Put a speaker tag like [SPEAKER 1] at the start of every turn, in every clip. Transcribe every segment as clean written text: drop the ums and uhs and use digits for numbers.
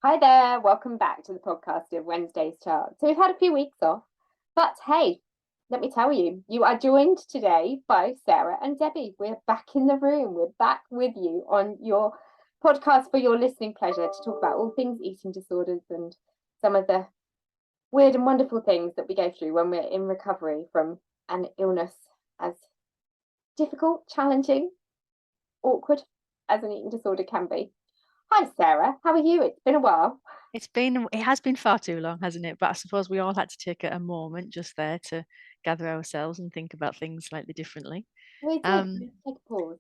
[SPEAKER 1] Hi there, welcome back to the podcast of Wednesday's Chart. So we've had a few weeks off, but hey, let me tell you, you are joined today by Sarah and Debbie. We're back in the room. We're back with you on your podcast for your listening pleasure to talk about all things eating disorders and some of the weird and wonderful things that we go through when we're in recovery from an illness as difficult, challenging, awkward as an eating disorder can be. Hi, Sarah. How are you? It's been a while.
[SPEAKER 2] It has been far too long, hasn't it? But I suppose we all had to take a moment just there to gather ourselves and think about things slightly differently.
[SPEAKER 1] We did.
[SPEAKER 2] Um,
[SPEAKER 1] Let's take a pause.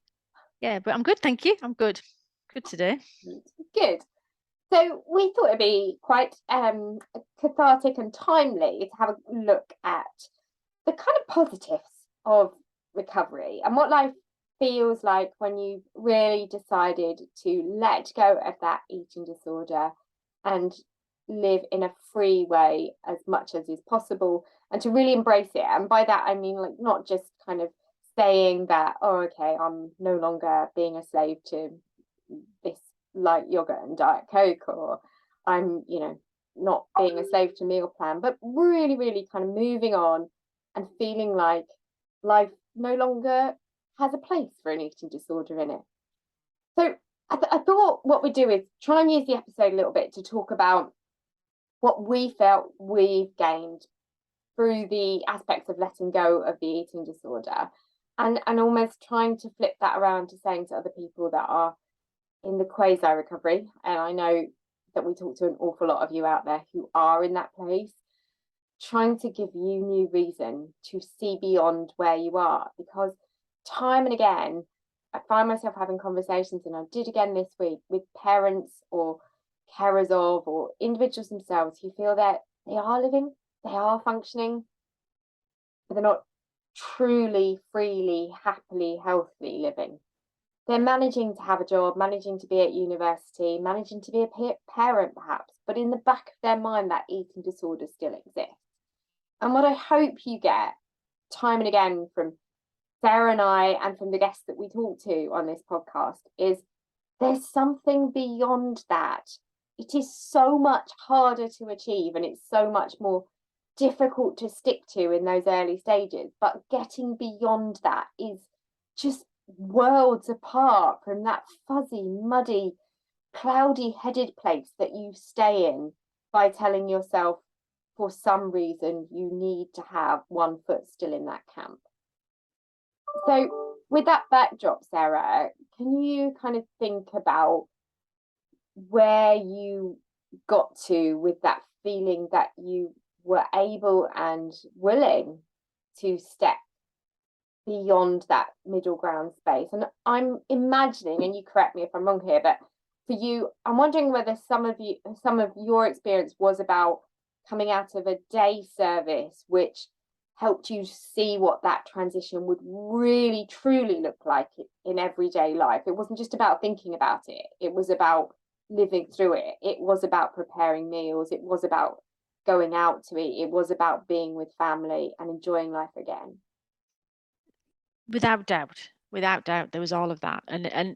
[SPEAKER 2] yeah, but I'm good, thank you. I'm good. Good today.
[SPEAKER 1] Good. So we thought it'd be quite cathartic and timely to have a look at the kind of positives of recovery and what life feels like when you've really decided to let go of that eating disorder and live in a free way as much as is possible and to really embrace it. And by that I mean like not just kind of saying that, oh okay, I'm no longer being a slave to this light yogurt and diet coke, or I'm not being a slave to meal plan, but really really kind of moving on and feeling like life no longer has a place for an eating disorder in it. So I thought what we do is try and use the episode a little bit to talk about what we felt we've gained through the aspects of letting go of the eating disorder, and almost trying to flip that around to saying to other people that are in the quasi recovery, and I know that we talk to an awful lot of you out there who are in that place, trying to give you new reason to see beyond where you are. Because time and again I find myself having conversations, and I did again this week, with parents or carers of or individuals themselves who feel that they are living, they are functioning, but they're not truly freely happily healthily living. They're managing to have a job, managing to be at university, managing to be a parent perhaps, but in the back of their mind that eating disorder still exists. And what I hope you get time and again from Sarah and I and from the guests that we talk to on this podcast is there's something beyond that. It is so much harder to achieve and it's so much more difficult to stick to in those early stages, but getting beyond that is just worlds apart from that fuzzy, muddy, cloudy headed place that you stay in by telling yourself for some reason you need to have one foot still in that camp. So with that backdrop, Sarah, can you kind of think about where you got to with that feeling that you were able and willing to step beyond that middle ground space? And I'm imagining, and you correct me if I'm wrong here, but for you, I'm wondering whether some of your experience was about coming out of a day service, which helped you see what that transition would really truly look like in everyday life. It wasn't just about thinking about it, it was about living through it. It was about preparing meals, it was about going out to eat, it was about being with family and enjoying life again.
[SPEAKER 2] Without doubt, there was all of that, and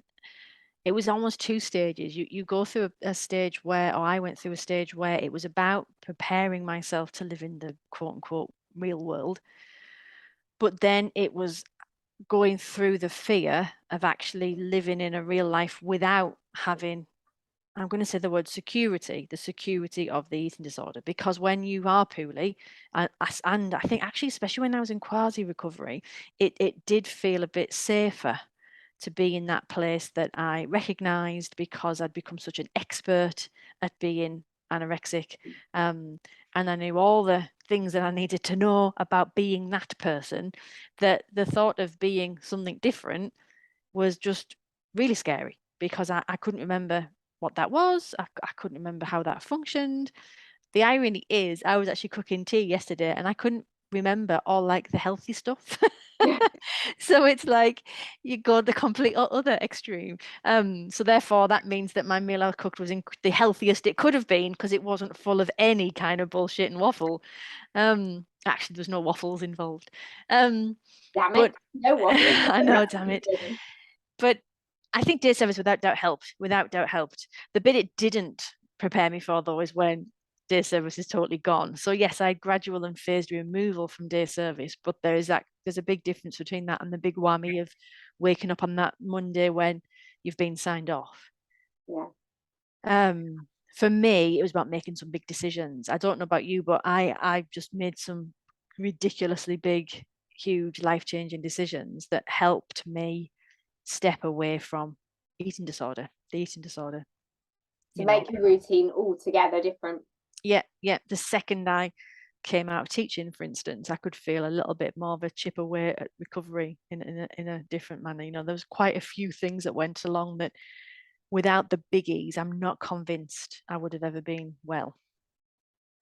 [SPEAKER 2] it was almost two stages. You go through a stage where, or I went through a stage where it was about preparing myself to live in the quote unquote real world, but then it was going through the fear of actually living in a real life without having, I'm going to say the word security, the security of the eating disorder. Because when you are poorly, and I think actually, especially when I was in quasi recovery, it did feel a bit safer to be in that place that I recognized because I'd become such an expert at being anorexic. And I knew all the things that I needed to know about being that person, that the thought of being something different was just really scary because I couldn't remember what that was. I couldn't remember how that functioned. The irony is, I was actually cooking tea yesterday and I couldn't remember all like the healthy stuff. So it's like you go the complete other extreme. So therefore, that means that my meal I cooked was the healthiest it could have been because it wasn't full of any kind of bullshit and waffle. Actually, there's no waffles involved.
[SPEAKER 1] Damn it,
[SPEAKER 2] But
[SPEAKER 1] no waffles.
[SPEAKER 2] I know, damn it. But I think day service without doubt helped. Without doubt helped. The bit it didn't prepare me for, though, is when day service is totally gone. So yes, I had gradual and phased removal from day service, but there's a big difference between that and the big whammy of waking up on that Monday when you've been signed off.
[SPEAKER 1] Yeah.
[SPEAKER 2] For me, it was about making some big decisions. I don't know about you, but I just made some ridiculously big, huge, life-changing decisions that helped me step away from the eating disorder.
[SPEAKER 1] To make your routine altogether different.
[SPEAKER 2] Yeah. The second I came out of teaching, for instance, I could feel a little bit more of a chip away at recovery in a different manner. There was quite a few things that went along that without the biggies, I'm not convinced I would have ever been well.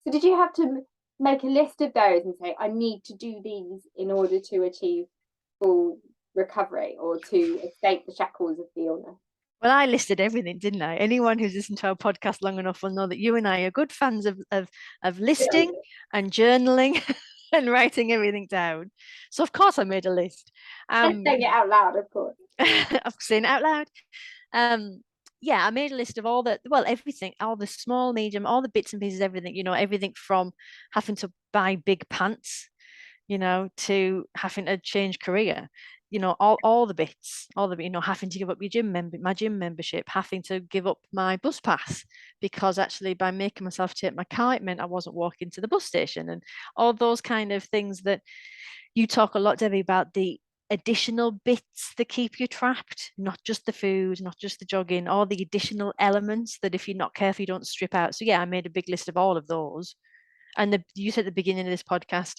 [SPEAKER 1] So did you have to make a list of those and say, I need to do these in order to achieve full recovery or to escape the shackles of the illness?
[SPEAKER 2] Well, I listed everything, didn't I? Anyone who's listened to our podcast long enough will know that you and I are good fans of listing and journaling and writing everything down. So of course I made a list.
[SPEAKER 1] And saying it out loud, of course.
[SPEAKER 2] I'm saying it out loud. Yeah, I made a list of everything, all the small, medium, all the bits and pieces, everything, everything from having to buy big pants, to having to change career, all the bits, having to give up my gym membership, having to give up my bus pass, because actually by making myself take my car, it meant I wasn't walking to the bus station, and all those kind of things that you talk a lot, Debbie, about the additional bits that keep you trapped, not just the food, not just the jogging, all the additional elements that if you're not careful, you don't strip out. So yeah, I made a big list of all of those. And you said at the beginning of this podcast,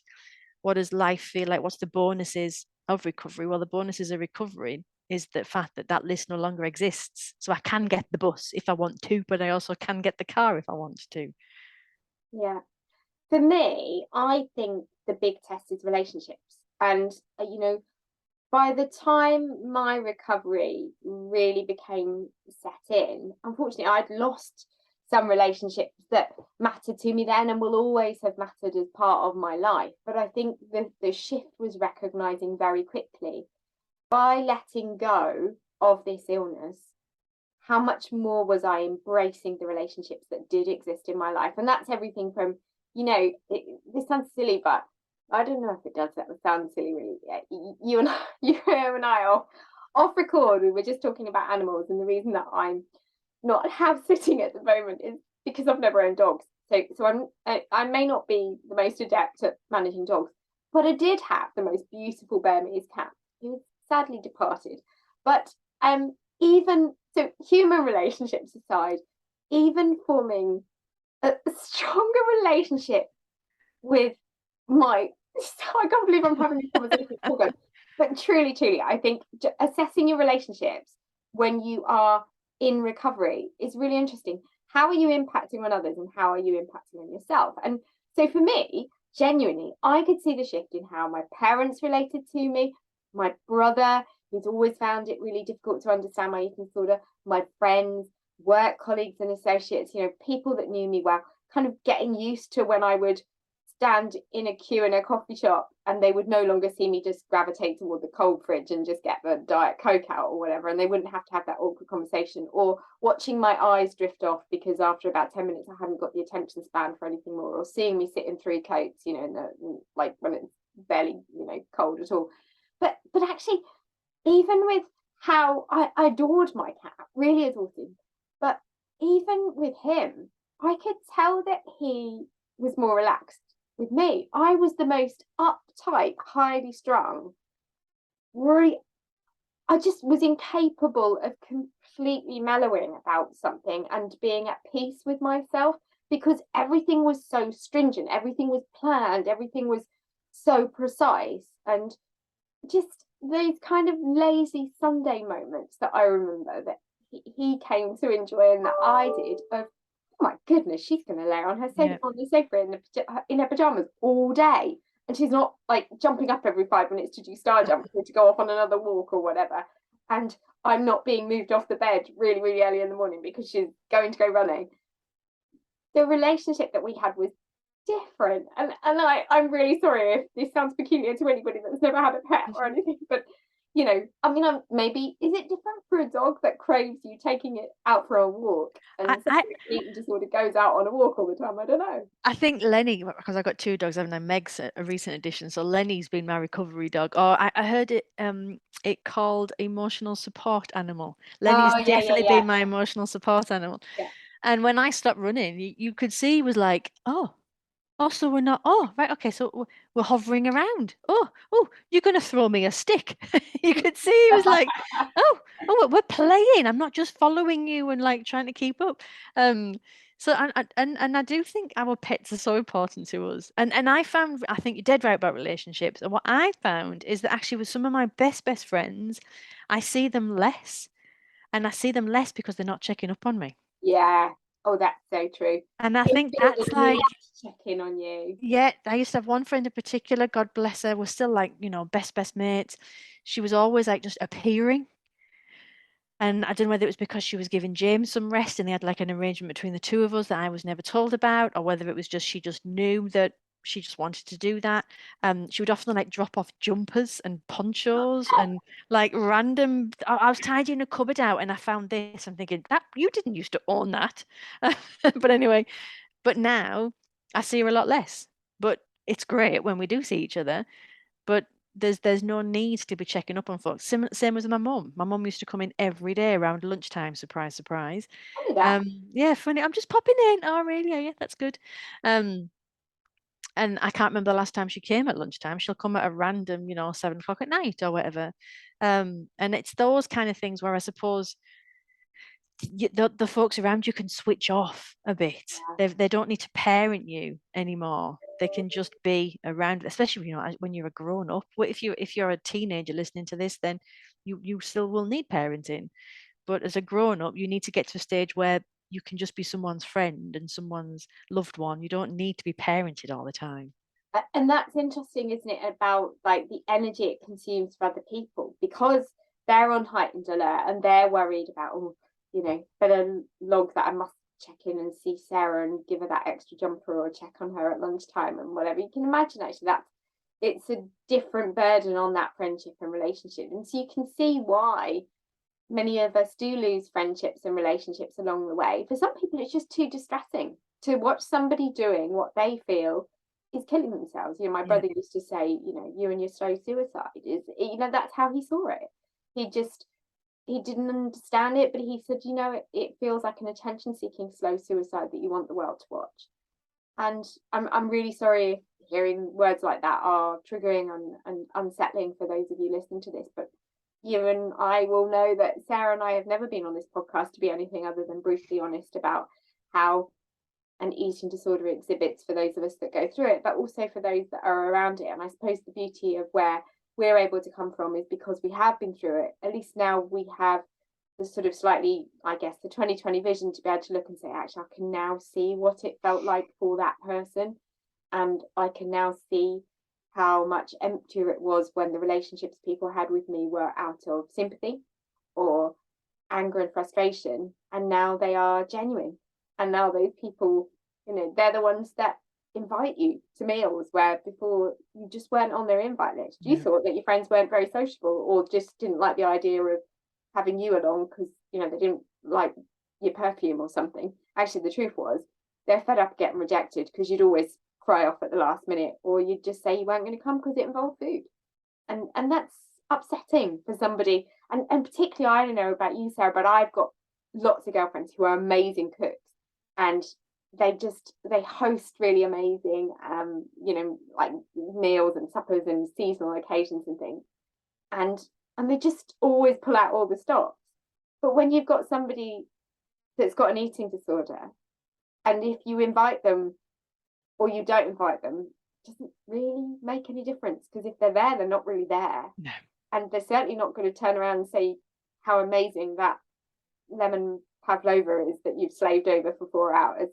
[SPEAKER 2] what does life feel like? What's the bonuses of recovery? Well, the bonuses of recovery is the fact that that list no longer exists. So I can get the bus if I want to, but I also can get the car if I want to.
[SPEAKER 1] Yeah. For me, I think the big test is relationships. And, by the time my recovery really became set in, unfortunately, I'd lost some relationships that mattered to me then and will always have mattered as part of my life. But I think the shift was recognizing very quickly, by letting go of this illness, how much more was I embracing the relationships that did exist in my life. And that's everything from, this sounds silly, but I don't know if it does. That would sound silly, really. You and I off record, we were just talking about animals, and the reason that I'm not house sitting at the moment is because I've never owned dogs. So I may not be the most adept at managing dogs, but I did have the most beautiful Burmese cat who sadly departed. But even so, human relationships aside, even forming a stronger relationship with my I can't believe I'm having this conversation. But truly, I think assessing your relationships when you are in recovery is really interesting. How are you impacting on others and how are you impacting on yourself? And so for me, genuinely, I could see the shift in how my parents related to me, my brother, who's always found it really difficult to understand my eating disorder, my friends, work colleagues and associates, people that knew me well, kind of getting used to when I would stand in a queue in a coffee shop and they would no longer see me just gravitate toward the cold fridge and just get the Diet Coke out or whatever, and they wouldn't have to have that awkward conversation, or watching my eyes drift off because after about 10 minutes I hadn't got the attention span for anything more, or seeing me sit in three coats, like when it's barely, cold at all. But actually, even with how I adored my cat, really adored him, but even with him, I could tell that he was more relaxed with me. I was the most uptight, highly strung, really. I just was incapable of completely mellowing about something and being at peace with myself, because everything was so stringent, everything was planned, everything was so precise, and just those kind of lazy Sunday moments that I remember that he came to enjoy and that I did, of oh my goodness, she's going to lay on on the sofa in her pajamas all day, and she's not like jumping up every 5 minutes to do star jump or to go off on another walk or whatever, and I'm not being moved off the bed really, really early in the morning because she's going to go running. The relationship that we had was different, and I'm really sorry if this sounds peculiar to anybody that's never had a pet or anything, but you know, I mean, maybe is it different for a dog that craves you taking it out for a walk,
[SPEAKER 2] I,
[SPEAKER 1] and
[SPEAKER 2] I,
[SPEAKER 1] somebody with eating disorder goes out on a walk all the time? I don't know.
[SPEAKER 2] I think Lenny, because I got two dogs, haven't I? Meg's a recent addition, so Lenny's been my recovery dog. Or I heard it called emotional support animal. Lenny's
[SPEAKER 1] Oh yeah, yeah,
[SPEAKER 2] definitely
[SPEAKER 1] yeah,
[SPEAKER 2] been my emotional support animal.
[SPEAKER 1] yeah.
[SPEAKER 2] And when I stopped running, you could see he was like, oh, so we're not. Oh, right. Okay. So we're hovering around. Oh, you're going to throw me a stick. You could see he was like, oh, we're playing. I'm not just following you and like trying to keep up. Um, so and I do think our pets are so important to us. And I found, I think you're dead right about relationships. And what I found is that actually with some of my best friends, I see them less, and I see them less because they're not checking up on me.
[SPEAKER 1] Yeah. Oh, that's so true.
[SPEAKER 2] And I
[SPEAKER 1] They
[SPEAKER 2] think
[SPEAKER 1] feel the
[SPEAKER 2] that's
[SPEAKER 1] need
[SPEAKER 2] like,
[SPEAKER 1] to check in on you.
[SPEAKER 2] yeah, I used to have one friend in particular, God bless her, we're still like, best mates. She was always like just appearing. And I don't know whether it was because she was giving James some rest and they had like an arrangement between the two of us that I was never told about, or whether it was just she just knew that she just wanted to do that. She would often like drop off jumpers and ponchos and like random. I was tidying a cupboard out and I found this. I'm thinking that you didn't used to own that. But anyway, but now I see her a lot less. But it's great when we do see each other. But there's no need to be checking up on folks. Same as my mum. My mum used to come in every day around lunchtime. Surprise, surprise.
[SPEAKER 1] I do that.
[SPEAKER 2] Yeah, funny. I'm just popping in. Oh, really? Oh, yeah, that's good. Um, and I can't remember the last time she came at lunchtime. She'll come at a random, 7 o'clock at night or whatever. And it's those kind of things where I suppose the folks around you can switch off a bit. They don't need to parent you anymore. They can just be around, especially when you're a grown up. If you're a teenager listening to this, then you still will need parenting. But as a grown up, you need to get to a stage where you can just be someone's friend and someone's loved one. You don't need to be parented all the time.
[SPEAKER 1] And that's interesting, isn't it, about like the energy it consumes for other people, because they're on heightened alert and they're worried about, oh, better log that I must check in and see Sarah and give her that extra jumper or check on her at lunchtime and whatever. You can imagine actually that it's a different burden on that friendship and relationship. And so you can see why many of us do lose friendships and relationships along the way. For some people, it's just too distressing to watch somebody doing what they feel is killing themselves. My
[SPEAKER 2] Yeah.
[SPEAKER 1] brother used to say, you and your slow suicide is, that's how he saw it. He didn't understand it, but he said, it feels like an attention seeking slow suicide that you want the world to watch. And I'm really sorry if hearing words like that are triggering and unsettling for those of you listening to this, but you and I will know that Sarah and I have never been on this podcast to be anything other than brutally honest about how an eating disorder exhibits for those of us that go through it, but also for those that are around it. And I suppose the beauty of where we're able to come from is because we have been through it. At least now we have the sort of slightly, I guess, the 2020 vision to be able to look and say, actually, I can now see what it felt like for that person. And I can now see how much emptier it was when the relationships people had with me were out of sympathy or anger and frustration. And now they are genuine. And now those people, they're the ones that invite you to meals where before you just weren't on their invite list. You
[SPEAKER 2] Yeah.
[SPEAKER 1] thought that your friends weren't very sociable or just didn't like the idea of having you along because, they didn't like your perfume or something. Actually, the truth was they're fed up getting rejected because you'd always cry off at the last minute or you'd just say you weren't going to come because it involved food. And that's upsetting for somebody. And particularly, I don't know about you, Sarah, but I've got lots of girlfriends who are amazing cooks and they host really amazing like meals and suppers and seasonal occasions and things. And they just always pull out all the stops. But when you've got somebody that's got an eating disorder, and if you invite them or you don't invite them, it doesn't really make any difference, because if they're there, they're not really there.
[SPEAKER 2] No.
[SPEAKER 1] And they're certainly not going to turn around and say how amazing that lemon pavlova is that you've slaved over for 4 hours.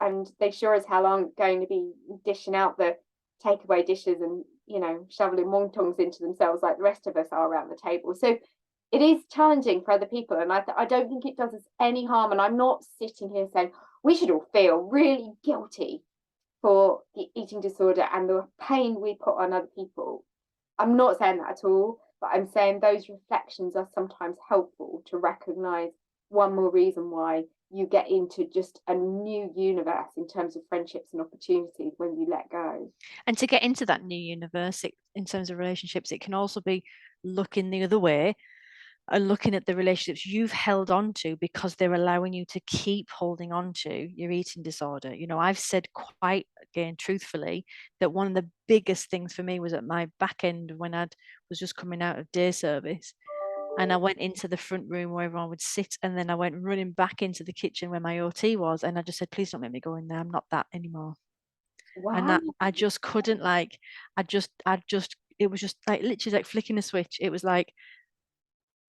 [SPEAKER 1] And they sure as hell aren't going to be dishing out the takeaway dishes and, shoveling wontons into themselves like the rest of us are around the table. So it is challenging for other people. And I don't think it does us any harm. And I'm not sitting here saying we should all feel really guilty for the eating disorder and the pain we put on other people. I'm not saying that at all. But I'm saying those reflections are sometimes helpful to recognize one more reason why you get into just a new universe in terms of friendships and opportunities when you let go.
[SPEAKER 2] And to get into that new universe, in terms of relationships, it can also be looking the other way and looking at the relationships you've held on to because they're allowing you to keep holding on to your eating disorder. I've said quite, again, truthfully, that one of the biggest things for me was at my back end when I was just coming out of day service. And I went into the front room where everyone would sit, and then I went running back into the kitchen where my OT was, and I just said, please don't make me go in there. I'm not that anymore. And
[SPEAKER 1] Wow.
[SPEAKER 2] that I just couldn't, like, it was just like literally like flicking a switch. It was like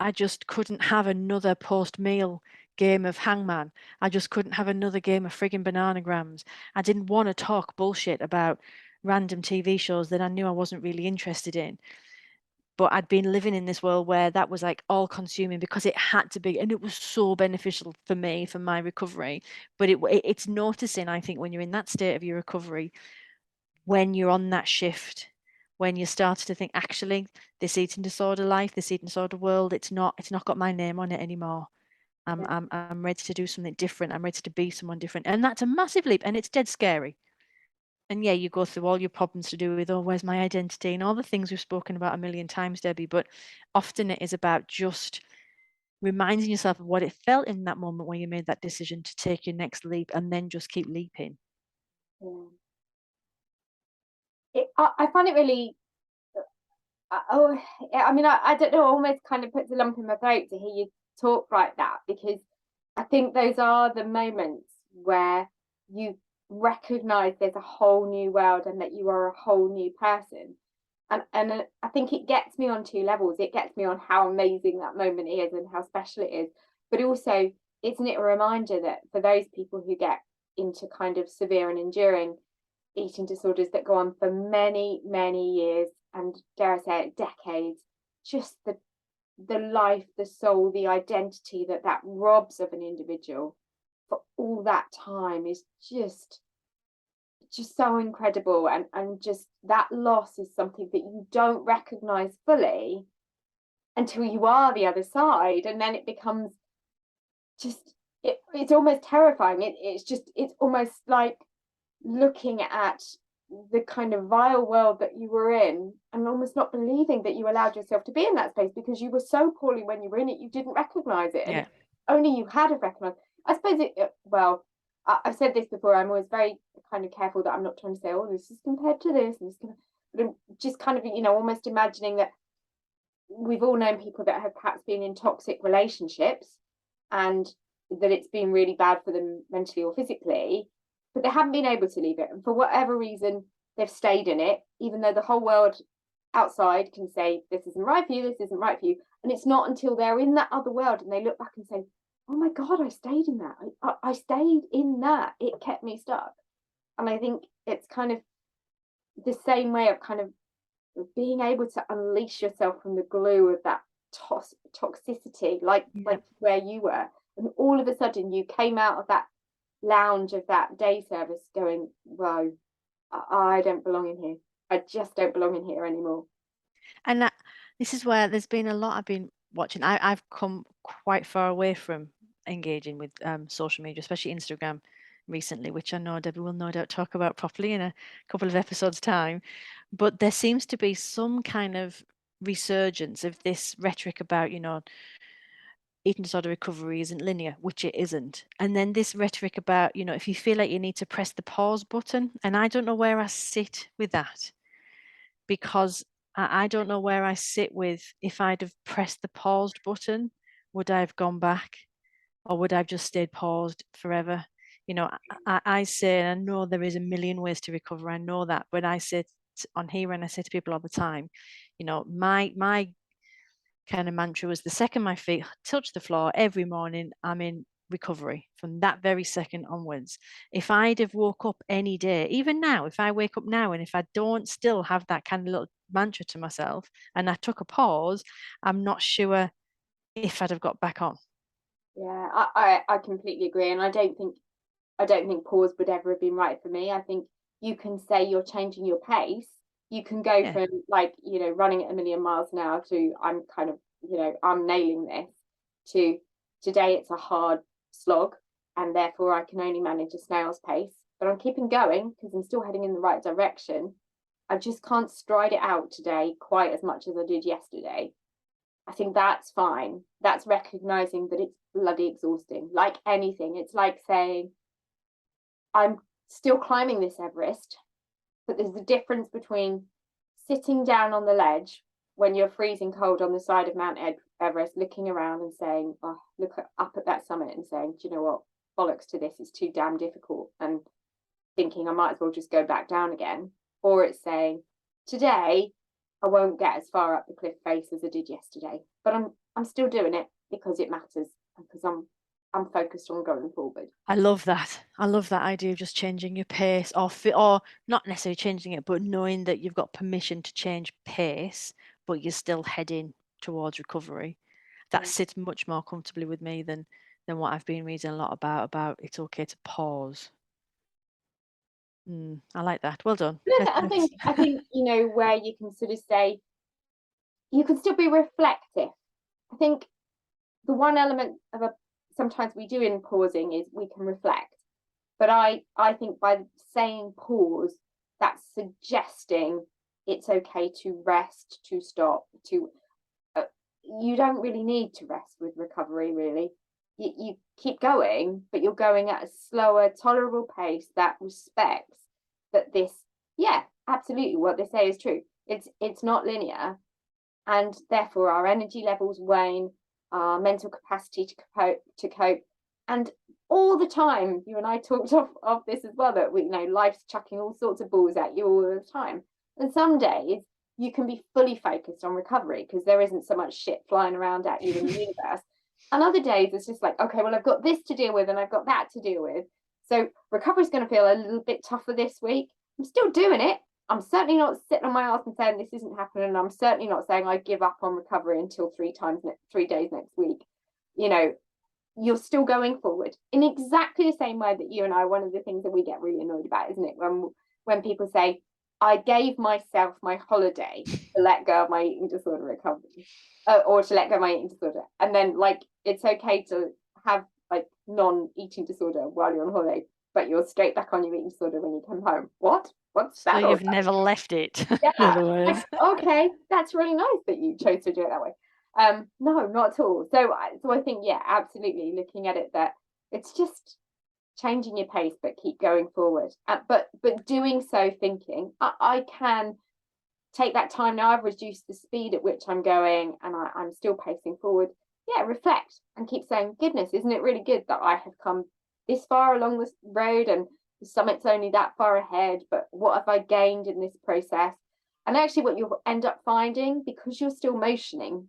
[SPEAKER 2] I just couldn't have another post-meal game of hangman. I just couldn't have another game of frigging bananagrams. I didn't want to talk bullshit about random TV shows that I knew I wasn't really interested in. But I'd been living in this world where that was like all consuming because it had to be, and it was so beneficial for me, for my recovery. But it's noticing, I think, when you're in that state of your recovery, when you're on that shift, when you started to think, actually, this eating disorder life, this eating disorder world, it's not got my name on it anymore. I'm ready to do something different. I'm ready to be someone different. And that's a massive leap, and it's dead scary. And yeah, you go through all your problems to do with, oh, where's my identity, and all the things we've spoken about a million times, Debbie. But often it is about just reminding yourself of what it felt in that moment when you made that decision to take your next leap, and then just keep leaping.
[SPEAKER 1] Yeah. I find it really, I mean, I don't know, almost kind of puts a lump in my throat to hear you talk like that, because I think those are the moments where you recognize there's a whole new world and that you are a whole new person. And I think it gets me on two levels. It gets me on how amazing that moment is and how special it is. But also, isn't it a reminder that for those people who get into kind of severe and enduring eating disorders that go on for many, many years, and dare I say it, decades, just the life, the soul, the identity that robs of an individual for all that time is just so incredible. And just that loss is something that you don't recognize fully until you are the other side, and then it becomes just it's almost terrifying. It's almost like looking at the kind of vile world that you were in and almost not believing that you allowed yourself to be in that space, because you were so poorly when you were in it, you didn't recognize it. And
[SPEAKER 2] Yeah.
[SPEAKER 1] if only you had have recognized. I suppose well, I've said this before, I'm always very kind of careful that I'm not trying to say, oh, this is compared to this, and this kind of, but I'm just kind of, almost imagining that we've all known people that have perhaps been in toxic relationships, and that it's been really bad for them mentally or physically, but they haven't been able to leave it. And for whatever reason, they've stayed in it, even though the whole world outside can say, this isn't right for you, this isn't right for you. And it's not until they're in that other world and they look back and say, oh my God, I stayed in that. I stayed in that. It kept me stuck. And I think it's kind of the same way of kind of being able to unleash yourself from the glue of that toxicity, like where you were, and all of a sudden you came out of that lounge of that day service going, whoa, I don't belong in here. I just don't belong in here anymore.
[SPEAKER 2] And this is where there's been a lot I've been watching. I've come quite far away from engaging with social media, especially Instagram recently, which I know Debbie will no doubt talk about properly in a couple of episodes' time. But there seems to be some kind of resurgence of this rhetoric about, eating disorder recovery isn't linear, which it isn't. And then this rhetoric about, if you feel like you need to press the pause button, and I don't know where I sit with that, because I don't know where I sit with, if I'd have pressed the paused button, would I have gone back, or would I have just stayed paused forever? I say, and I know there is a million ways to recover, I know that, but I say on here, and I say to people all the time, my kind of mantra was, the second my feet touch the floor every morning, I'm in recovery from that very second onwards. If I'd have woke up any day, even now, if I wake up now and if I don't still have that kind of little mantra to myself and I took a pause, I'm not sure if I'd have got back on.
[SPEAKER 1] Yeah, I completely agree. And I don't think pause would ever have been right for me. I think you can say you're changing your pace, You can go
[SPEAKER 2] Yeah.
[SPEAKER 1] from like, running at a million miles an hour to I'm kind of, I'm nailing this, to today it's a hard slog and therefore I can only manage a snail's pace, but I'm keeping going because I'm still heading in the right direction. I just can't stride it out today quite as much as I did yesterday. I think that's fine. That's recognizing that it's bloody exhausting. Like anything, it's like saying, I'm still climbing this Everest, but there's a difference between sitting down on the ledge when you're freezing cold on the side of Mount Everest, looking around and saying, oh, look up at that summit and saying, do you know what? Bollocks to this, it's too damn difficult. And thinking I might as well just go back down again. Or it's saying, today I won't get as far up the cliff face as I did yesterday, but I'm still doing it because it matters, because I'm focused on going forward.
[SPEAKER 2] I love that. I love that idea of just changing your pace, or not necessarily changing it, but knowing that you've got permission to change pace, but you're still heading towards recovery. That sits much more comfortably with me than what I've been reading a lot about it's okay to pause. I like that. Well done.
[SPEAKER 1] I think where you can sort of say you can still be reflective. I think the one element of sometimes we do in pausing is we can reflect, but I think by saying pause, that's suggesting it's okay to rest, to stop, to you don't really need to rest with recovery, really. You keep going, but you're going at a slower, tolerable pace that respects that this, yeah, absolutely, what they say is true. It's not linear, and therefore our energy levels wane, our mental capacity to cope, and all the time, you and I talked of this as well, that life's chucking all sorts of balls at you all the time, and some days you can be fully focused on recovery because there isn't so much shit flying around at you in the universe. And other days it's just like, okay, well, I've got this to deal with and I've got that to deal with. So recovery is going to feel a little bit tougher this week. I'm still doing it. I'm certainly not sitting on my ass and saying this isn't happening. And I'm certainly not saying I give up on recovery until 3 days next week. You're still going forward in exactly the same way that you and I, one of the things that we get really annoyed about, isn't it? When people say, I gave myself my holiday to let go of my eating disorder recovery, or to let go of my eating disorder. And then it's okay to have non-eating disorder while you're on holiday, but you're straight back on your eating disorder when you come home. What's
[SPEAKER 2] So
[SPEAKER 1] that?
[SPEAKER 2] you've never left it, in
[SPEAKER 1] Yeah.
[SPEAKER 2] other words.
[SPEAKER 1] Okay, that's really nice that you chose to do it that way. No, not at all. So I think, yeah, absolutely, looking at it that it's just changing your pace, but keep going forward. But doing so thinking, I can take that time now. I've reduced the speed at which I'm going, and I'm still pacing forward. Yeah, reflect and keep saying, goodness, isn't it really good that I have come this far along this road and the summit's only that far ahead, but what have I gained in this process? And actually what you'll end up finding, because you're still motioning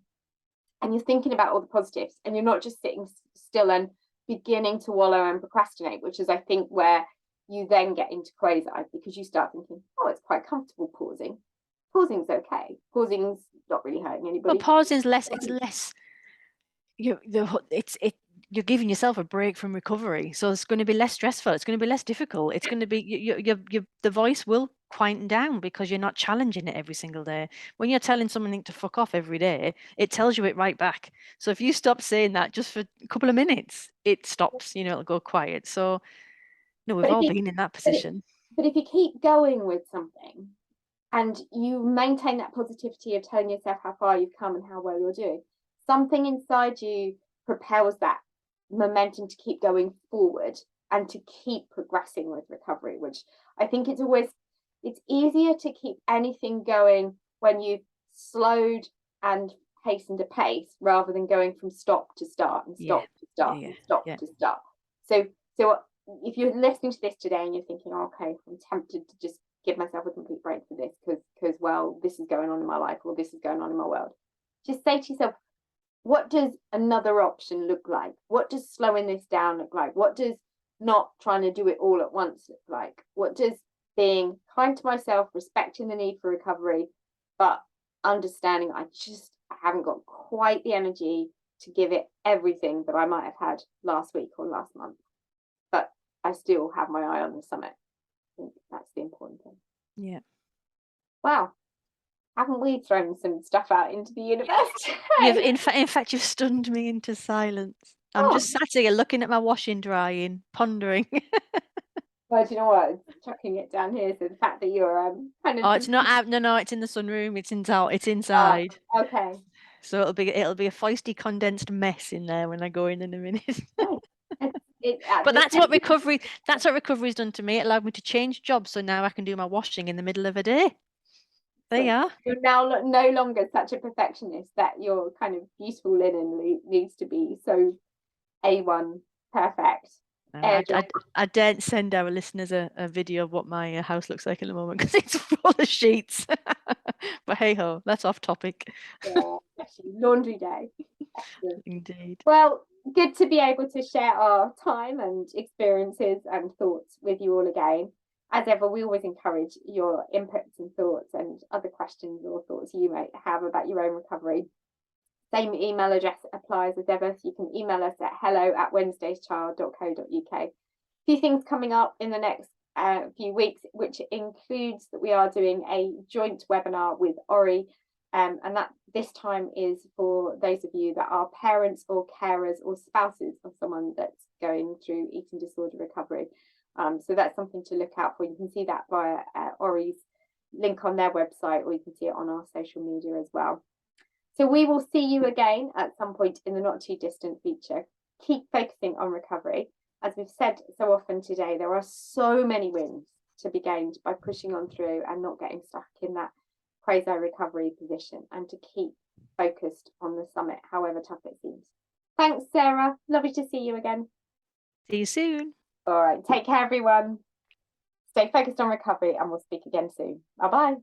[SPEAKER 1] and you're thinking about all the positives and you're not just sitting still and beginning to wallow and procrastinate, which is I think where you then get into quasi, because you start thinking, oh, it's quite comfortable pausing. Pausing's okay. Pausing's not really hurting anybody.
[SPEAKER 2] But pausing's less. It's less. You're giving yourself a break from recovery, so it's going to be less stressful. It's going to be less difficult. It's going to be the voice will quieten down because you're not challenging it every single day. When you're telling something to fuck off every day, it tells you it right back. So if you stop saying that just for a couple of minutes, it stops. It'll go quiet. So no, we've all been in that position.
[SPEAKER 1] But if you keep going with something and you maintain that positivity of telling yourself how far you've come and how well you're doing, something inside you propels that momentum to keep going forward and to keep progressing with recovery, which I think it's easier to keep anything going when you've slowed and hastened a pace rather than going from stop to start and stop to start and stop to start. So if you're listening to this today and you're thinking, oh, okay, I'm tempted to just give myself a complete break for this because well, this is going on in my life or this is going on in my world, just say to yourself, what does another option look like? What does slowing this down look like? What does not trying to do it all at once look like? What does being kind to myself, respecting the need for recovery, but understanding I haven't got quite the energy to give it everything that I might have had last week or last month, but I still have my eye on the summit. I think that's the important thing.
[SPEAKER 2] Yeah.
[SPEAKER 1] Wow, haven't we thrown some stuff out into the universe?
[SPEAKER 2] In fact, you've stunned me into silence. I'm
[SPEAKER 1] Oh,
[SPEAKER 2] just sat here looking at my washing drying, pondering.
[SPEAKER 1] well, do you know what? It's chucking it down here. So the fact that you're kind of
[SPEAKER 2] Oh, it's not out. No, it's in the sunroom. It's inside. It's
[SPEAKER 1] ah,
[SPEAKER 2] inside.
[SPEAKER 1] okay.
[SPEAKER 2] So it'll be a feisty condensed mess in there when I go in a minute.
[SPEAKER 1] Right.
[SPEAKER 2] But that's what recovery's done to me. It allowed me to change jobs, so now I can do my washing in the middle of a day. There you
[SPEAKER 1] So
[SPEAKER 2] are.
[SPEAKER 1] you're now no longer such a perfectionist that your kind of beautiful linen needs to be so A1 perfect. Air dry.
[SPEAKER 2] I daren't send our listeners a video of what my house looks like at the moment because it's full of sheets. But hey ho, that's off topic.
[SPEAKER 1] Yeah, actually, laundry day. Excellent.
[SPEAKER 2] Indeed.
[SPEAKER 1] Well, good to be able to share our time and experiences and thoughts with you all again. As ever, we always encourage your inputs and thoughts and other questions or thoughts you might have about your own recovery. Same email address applies as ever. So you can email us at hello@wednesdayschild.co.uk. A few things coming up in the next few weeks, which includes that we are doing a joint webinar with Ori. And that this time is for those of you that are parents or carers or spouses of someone that's going through eating disorder recovery. So that's something to look out for. You can see that via Ori's link on their website, or you can see it on our social media as well. So we will see you again at some point in the not too distant future. Keep focusing on recovery. As we've said so often today, there are so many wins to be gained by pushing on through and not getting stuck in that quasi recovery position, and to keep focused on the summit, however tough it seems. Thanks, Sarah. Lovely to see you again.
[SPEAKER 2] See you soon.
[SPEAKER 1] All right. Take care, everyone. Stay focused on recovery, and we'll speak again soon. Bye-bye.